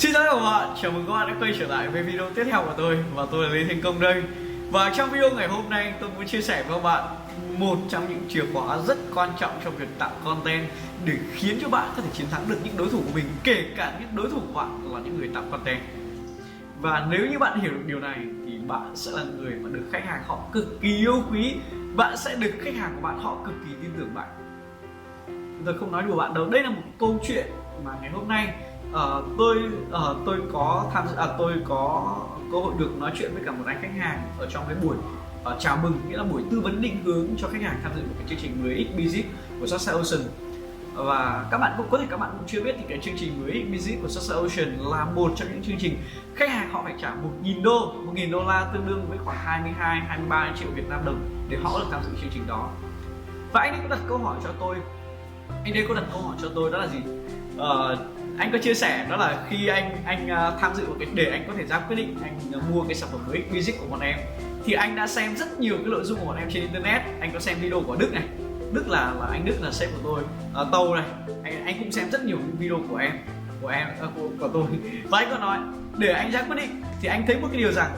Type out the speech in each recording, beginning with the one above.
Xin chào các bạn, chào mừng các bạn đã quay trở lại với video tiếp theo của tôi. Và tôi là Lê Thành Công đây. Và trong video ngày hôm nay tôi muốn chia sẻ với các bạn một trong những chìa khóa rất quan trọng trong việc tạo content để khiến cho bạn có thể chiến thắng được những đối thủ của mình, kể cả những đối thủ của bạn là những người tạo content. Và nếu như bạn hiểu được điều này thì bạn sẽ là người mà được khách hàng họ cực kỳ yêu quý. Bạn sẽ được khách hàng của bạn họ cực kỳ tin tưởng bạn. Tôi không nói đùa bạn đâu, đây là một câu chuyện mà ngày hôm nay tôi có tham dự, tôi có cơ hội được nói chuyện với cả một anh khách hàng ở trong cái buổi chào mừng, nghĩa là buổi tư vấn định hướng cho khách hàng tham dự một cái chương trình 10x Business của Success Ocean. Và các bạn cũng có thể các bạn cũng chưa biết thì cái chương trình 10x Business của Success Ocean là một trong những chương trình khách hàng họ phải trả 1.000 đô la tương đương với khoảng 22-23 triệu Việt Nam đồng để họ được tham dự chương trình đó. Và anh ấy có đặt câu hỏi cho tôi, đó là gì? Anh có chia sẻ đó là khi anh tham dự cái để anh có thể ra quyết định anh mua cái sản phẩm mới Business của bọn em thì anh đã xem rất nhiều cái nội dung của bọn em trên internet. Anh có xem video của Đức này, Đức là anh Đức là sếp của tôi, Tâu này, anh cũng xem rất nhiều những video của tôi. Và anh có nói để anh ra quyết định thì anh thấy một cái điều rằng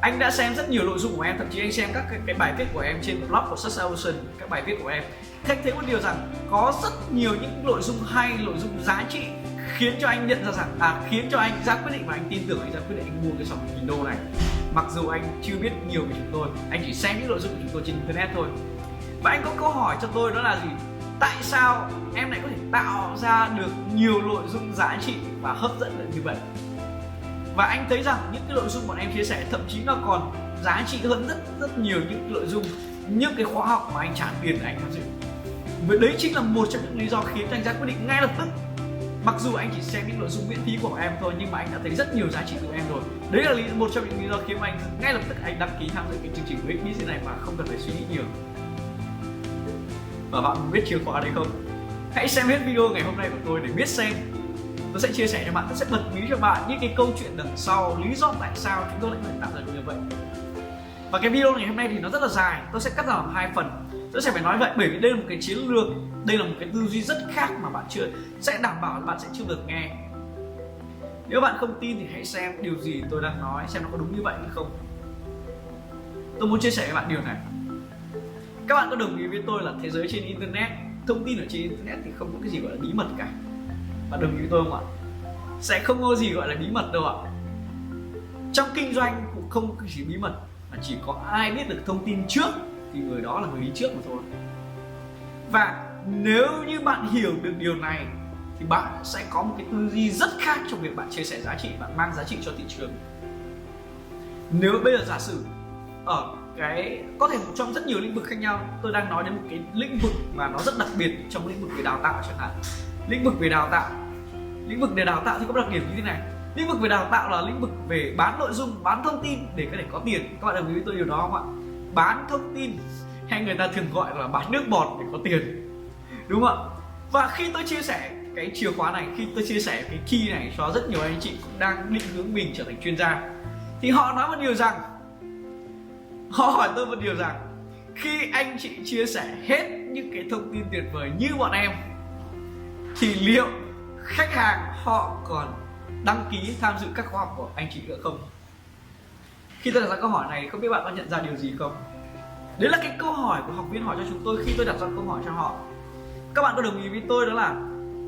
anh đã xem rất nhiều nội dung của em, thậm chí anh xem các cái bài viết của em trên blog của Success Ocean, các bài viết của em. Thì anh thấy một điều rằng có rất nhiều những nội dung hay, nội dung giá trị khiến cho anh nhận ra rằng khiến cho anh ra quyết định và anh tin tưởng anh ra quyết định anh mua cái sản phẩm Kindle này. Mặc dù anh chưa biết nhiều về chúng tôi, anh chỉ xem những nội dung của chúng tôi trên internet thôi. Và anh có câu hỏi cho tôi đó là gì? Tại sao em lại có thể tạo ra được nhiều nội dung giá trị và hấp dẫn được như vậy? Và anh thấy rằng những cái nội dung bọn em chia sẻ thậm chí nó còn giá trị hơn rất nhiều những nội dung, những cái khóa học mà anh trả tiền để anh tham dự. Và đấy chính là một trong những lý do khiến anh ra quyết định ngay lập tức. Mặc dù anh chỉ xem những nội dung miễn phí của em thôi nhưng mà anh đã thấy rất nhiều giá trị từ em rồi. Đấy là một trong những lý do khiến anh ngay lập tức anh đăng ký tham dự cái chương trình Business này mà không cần phải suy nghĩ nhiều. Và bạn muốn biết chìa khóa đấy không? Hãy xem hết video ngày hôm nay của tôi để biết xem. Tôi sẽ chia sẻ cho bạn, tôi sẽ bật mí cho bạn những cái câu chuyện đằng sau, lý do tại sao chúng tôi lại phải tạo ra được như vậy. Và cái video ngày hôm nay thì nó rất là dài, tôi sẽ cắt ra làm 2 phần. Tôi sẽ phải nói vậy bởi vì đây là một cái chiến lược, đây là một cái tư duy rất khác mà bạn sẽ đảm bảo bạn sẽ chưa được nghe. Nếu bạn không tin thì hãy xem điều gì tôi đang nói, xem nó có đúng như vậy hay không. Tôi muốn chia sẻ với bạn điều này. Các bạn có đồng ý với tôi là thế giới trên internet, thông tin ở trên internet thì không có cái gì gọi là bí mật cả. Bạn đồng ý với tôi không ạ? Sẽ không có gì gọi là bí mật đâu ạ. Trong kinh doanh cũng không có gì bí mật, mà chỉ có ai biết được thông tin trước thì người đó là người đi trước mà thôi. Và nếu như bạn hiểu được điều này thì bạn sẽ có một cái tư duy rất khác trong việc bạn chia sẻ giá trị, bạn mang giá trị cho thị trường. Nếu bây giờ giả sử ở cái có thể trong rất nhiều lĩnh vực khác nhau, tôi đang nói đến một cái lĩnh vực mà nó rất đặc biệt trong lĩnh vực về đào tạo chẳng hạn. Lĩnh vực về đào tạo thì có đặc điểm như thế này. Lĩnh vực về đào tạo là lĩnh vực về bán nội dung, bán thông tin để có thể có tiền. Các bạn đồng ý với tôi điều đó không ạ? Bán thông tin, hay người ta thường gọi là bán nước bọt để có tiền, đúng không ạ? Và khi tôi chia sẻ cái chìa khóa này, khi tôi chia sẻ cái key này cho rất nhiều anh chị cũng đang định hướng mình trở thành chuyên gia, thì họ nói một điều rằng, họ hỏi tôi một điều rằng, khi anh chị chia sẻ hết những cái thông tin tuyệt vời như bọn em thì liệu khách hàng họ còn đăng ký tham dự các khóa học của anh chị nữa không? Khi tôi đặt ra câu hỏi này, không biết bạn có nhận ra điều gì không? Đấy là cái câu hỏi của học viên hỏi cho chúng tôi khi tôi đặt ra câu hỏi cho họ. Các bạn có đồng ý với tôi đó là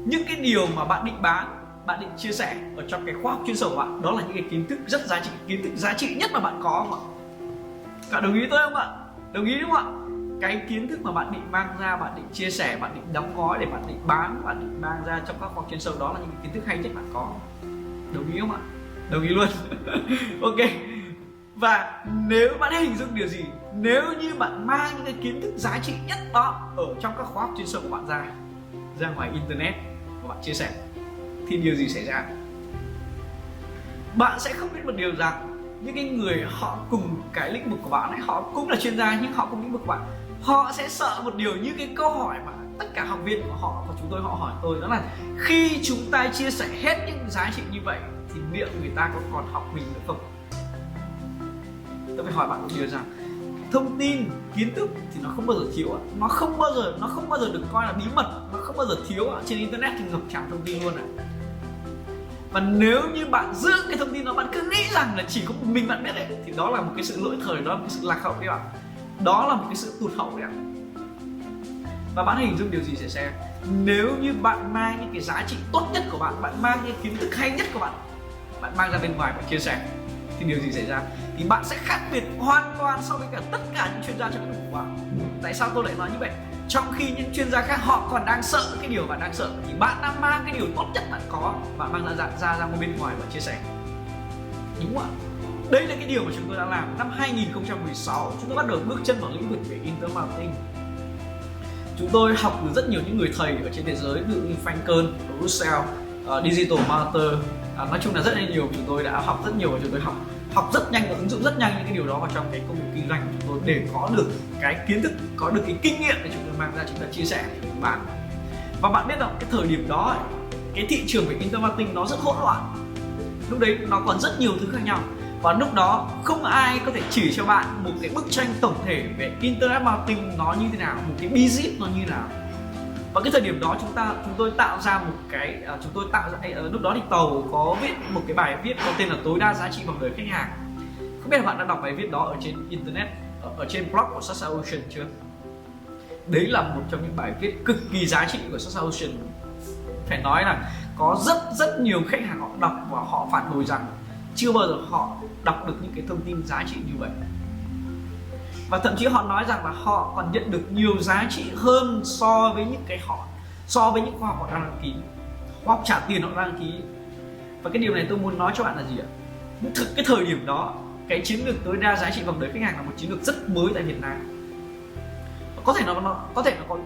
những cái điều mà bạn định bán, bạn định chia sẻ ở trong cái khóa học chuyên sâu của bạn, đó là những cái kiến thức rất giá trị, kiến thức giá trị nhất mà bạn có không ạ? Các bạn đồng ý với tôi không ạ? Đồng ý đúng không ạ? Cái kiến thức mà bạn định mang ra, bạn định chia sẻ, bạn định đóng gói để bạn định bán, bạn định mang ra trong các khóa học chuyên sâu, đó là những kiến thức hay nhất bạn có. Đồng ý không ạ? Đồng ý luôn. Ok. Và nếu bạn hình dung điều gì, nếu như bạn mang những cái kiến thức giá trị nhất đó ở trong các khóa học chuyên sâu của bạn ra ngoài internet và bạn chia sẻ thì điều gì xảy ra? Bạn sẽ không biết một điều rằng những cái người họ cùng cái lĩnh vực của bạn ấy, họ cũng là chuyên gia nhưng họ cùng lĩnh vực của bạn, họ sẽ sợ một điều như cái câu hỏi mà tất cả học viên của họ và chúng tôi họ hỏi tôi, đó là khi chúng ta chia sẻ hết những giá trị như vậy thì liệu người ta có còn học mình nữa không? Tôi phải hỏi bạn một điều rằng thông tin, kiến thức thì nó không bao giờ thiếu, nó không bao giờ được coi là bí mật, nó không bao giờ thiếu. Trên internet thì ngập tràn thông tin luôn. Và nếu như bạn giữ cái thông tin đó, bạn cứ nghĩ rằng là chỉ có một mình bạn biết ấy, thì đó là một cái sự lỗi thời, đó là một cái sự lạc hậu đấy bạn. Đó là một cái sự tụt hậu đấy ạ. Và bạn hình dung điều gì xảy ra nếu như bạn mang những cái giá trị tốt nhất của bạn, bạn mang những kiến thức hay nhất của bạn, bạn mang ra bên ngoài và chia sẻ, thì điều gì xảy ra? Thì bạn sẽ khác biệt hoàn toàn so với cả tất cả những chuyên gia trong lĩnh vực của bạn. Tại sao tôi lại nói như vậy? Trong khi những chuyên gia khác họ còn đang sợ cái điều bạn đang sợ, thì bạn đang mang cái điều tốt nhất bạn có, bạn mang ra bên ngoài và chia sẻ. Đúng không ạ? Đây là cái điều mà chúng tôi đã làm. Năm 2016 chúng tôi bắt đầu bước chân vào lĩnh vực về Internet Marketing. Chúng tôi học từ rất nhiều những người thầy ở trên thế giới, ví dụ như Frank Kern, Russell, Digital Marketer. Nói chung là rất là nhiều. Chúng tôi đã học rất nhiều và chúng tôi học rất nhanh và ứng dụng rất nhanh những cái điều đó vào trong cái công việc kinh doanh của chúng tôi để có được cái kiến thức, có được cái kinh nghiệm để chúng tôi mang ra, chúng ta chia sẻ với các bạn. Và bạn biết rằng cái thời điểm đó cái thị trường về Internet Marketing nó rất hỗn loạn. Lúc đấy nó còn rất nhiều thứ khác nhau. Và lúc đó không ai có thể chỉ cho bạn một cái bức tranh tổng thể về Internet Marketing nó như thế nào, một cái business nó như thế nào. Và cái thời điểm đó chúng tôi tạo ra một cái lúc đó thì Tàu có viết một cái bài viết có tên là tối đa giá trị vòng đời khách hàng. Không biết là bạn đã đọc bài viết đó ở trên internet, ở trên blog của Sasha Ocean chưa? Đấy là một trong những bài viết cực kỳ giá trị của Sasha Ocean. Phải nói là có rất nhiều khách hàng họ đọc và họ phản hồi rằng chưa bao giờ họ đọc được những cái thông tin giá trị như vậy. Và thậm chí họ nói rằng là họ còn nhận được nhiều giá trị hơn so với những khóa học họ đang đăng ký, khóa học trả tiền họ đang đăng ký. Và cái điều này tôi muốn nói cho bạn là gì ạ? Cái thời điểm đó, cái chiến lược tối đa giá trị vòng đời khách hàng là một chiến lược rất mới tại Việt Nam. Có thể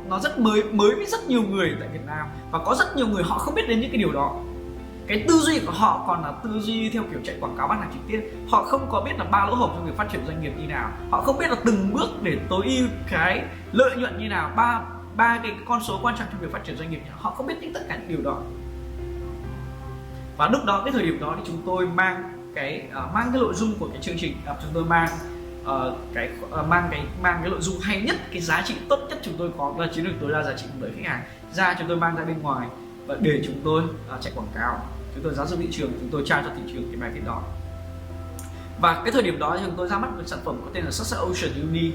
nó rất mới với rất nhiều người tại Việt Nam, và có rất nhiều người họ không biết đến những cái điều đó. Cái tư duy của họ còn là tư duy theo kiểu chạy quảng cáo bán hàng trực tiếp. Họ không có biết là 3 lỗ hổng trong việc phát triển doanh nghiệp như nào. Họ không biết là từng bước để tối ưu cái lợi nhuận như nào, ba cái con số quan trọng trong việc phát triển doanh nghiệp như nào. Họ không biết tất cả những điều đó. Và lúc đó, cái thời điểm đó thì chúng tôi mang cái nội dung của cái chương trình, chúng tôi mang cái nội dung hay nhất, cái giá trị tốt nhất chúng tôi có là chiến lược tối đa giá trị của khách hàng ra, chúng tôi mang ra bên ngoài và để chúng tôi chạy quảng cáo, chúng tôi giáo dục thị trường, chúng tôi trao cho thị trường cái bài viết đó. Và cái thời điểm đó chúng tôi ra mắt một sản phẩm có tên là Sasha Ocean Uni.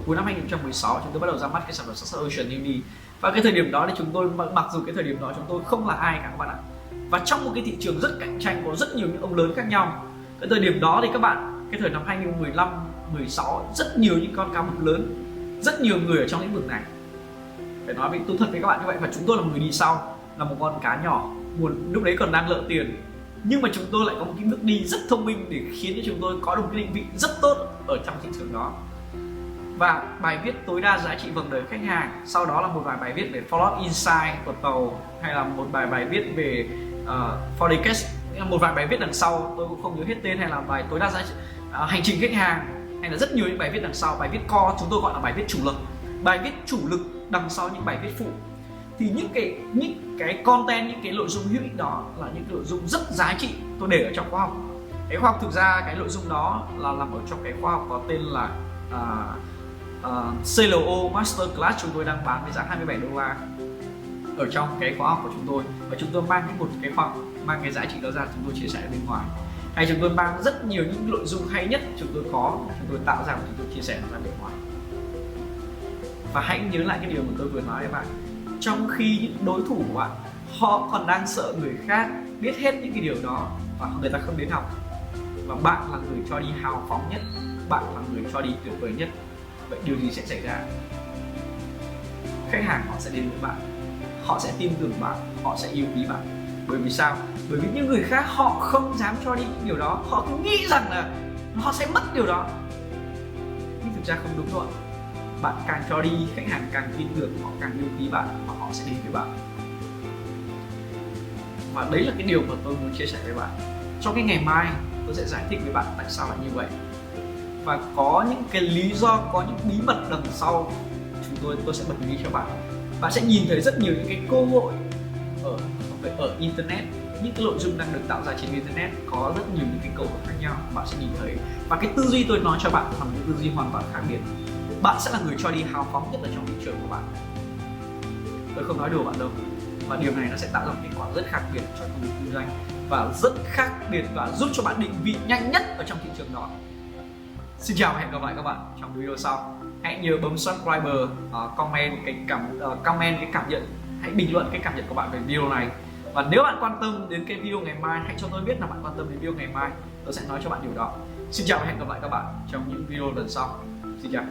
Cuối năm 2016 chúng tôi bắt đầu ra mắt cái sản phẩm Sasha Ocean Uni. Và cái thời điểm đó thì chúng tôi, mặc dù cái thời điểm đó chúng tôi không là ai cả các bạn ạ, và trong một cái thị trường rất cạnh tranh, có rất nhiều những ông lớn khác nhau. Cái thời điểm đó thì các bạn, cái thời năm 2015, 16 rất nhiều những con cá mập lớn, rất nhiều người ở trong lĩnh vực này. Phải nói tôi thật với các bạn như vậy, và chúng tôi là một người đi sau, là một con cá nhỏ, lúc đấy còn đang lợ tiền. Nhưng mà chúng tôi lại có một cái bước đi rất thông minh để khiến cho chúng tôi có được một cái định vị rất tốt ở trong thị trường đó. Và bài viết tối đa giá trị vòng đời khách hàng, sau đó là một vài bài viết về Follow Insight của Tàu, hay là một bài viết về Forecast, một vài bài viết đằng sau tôi cũng không nhớ hết tên, hay là bài tối đa giá trị hành trình khách hàng, hay là rất nhiều những bài viết đằng sau. Bài viết core chúng tôi gọi là bài viết chủ lực, bài viết chủ lực đằng sau những bài viết phụ. Thì những cái content, những cái nội dung hữu ích đó là những nội dung rất giá trị tôi để ở trong khóa học. Cái khóa học thực ra cái nội dung đó là nằm ở trong cái khóa học có tên là CLO Masterclass, chúng tôi đang bán với giá $27 ở trong cái khóa học của chúng tôi. Và chúng tôi mang một cái khóa học, mang cái giá trị đó ra, chúng tôi chia sẻ bên ngoài. Hay chúng tôi mang rất nhiều những nội dung hay nhất chúng tôi có, chúng tôi tạo ra và chúng tôi chia sẻ ra bên ngoài. Và hãy nhớ lại cái điều mà tôi vừa nói với bạn. Trong khi những đối thủ của bạn, họ còn đang sợ người khác biết hết những cái điều đó và người ta không đến học, và bạn là người cho đi hào phóng nhất, bạn là người cho đi tuyệt vời nhất, vậy điều gì sẽ xảy ra? Khách hàng họ sẽ đến với bạn, họ sẽ tin tưởng bạn, họ sẽ yêu quý bạn. Bởi vì sao? Bởi vì những người khác họ không dám cho đi những điều đó, họ cứ nghĩ rằng là họ sẽ mất điều đó, nhưng thực ra không đúng rồi. Bạn càng cho đi, khách hàng càng tin tưởng, họ càng yêu quý bạn và họ sẽ đến với bạn. Và đấy là cái điều mà tôi muốn chia sẻ với bạn. Trong cái ngày mai tôi sẽ giải thích với bạn tại sao lại như vậy, và có những cái lý do, có những bí mật đằng sau tôi sẽ bật mí cho bạn. Bạn sẽ nhìn thấy rất nhiều những cái cơ hội ở internet, những cái nội dung đang được tạo ra trên internet, có rất nhiều những cái cơ hội khác nhau bạn sẽ nhìn thấy. Và cái tư duy tôi nói cho bạn là một tư duy hoàn toàn khác biệt. Bạn sẽ là người cho đi hào phóng nhất ở trong thị trường của bạn. Tôi không nói đùa bạn đâu. và điều này nó sẽ tạo ra một kết quả rất khác biệt cho công việc kinh doanh và rất khác biệt và giúp cho bạn định vị nhanh nhất ở trong thị trường đó. Xin chào và hẹn gặp lại các bạn trong video sau. Hãy nhớ bấm subscribe, comment cái cảm nhận, hãy bình luận cái cảm nhận của bạn về video này. Và nếu bạn quan tâm đến cái video ngày mai, hãy cho tôi biết là bạn quan tâm đến video ngày mai, tôi sẽ nói cho bạn điều đó. Xin chào và hẹn gặp lại các bạn trong những video lần sau. Xin chào.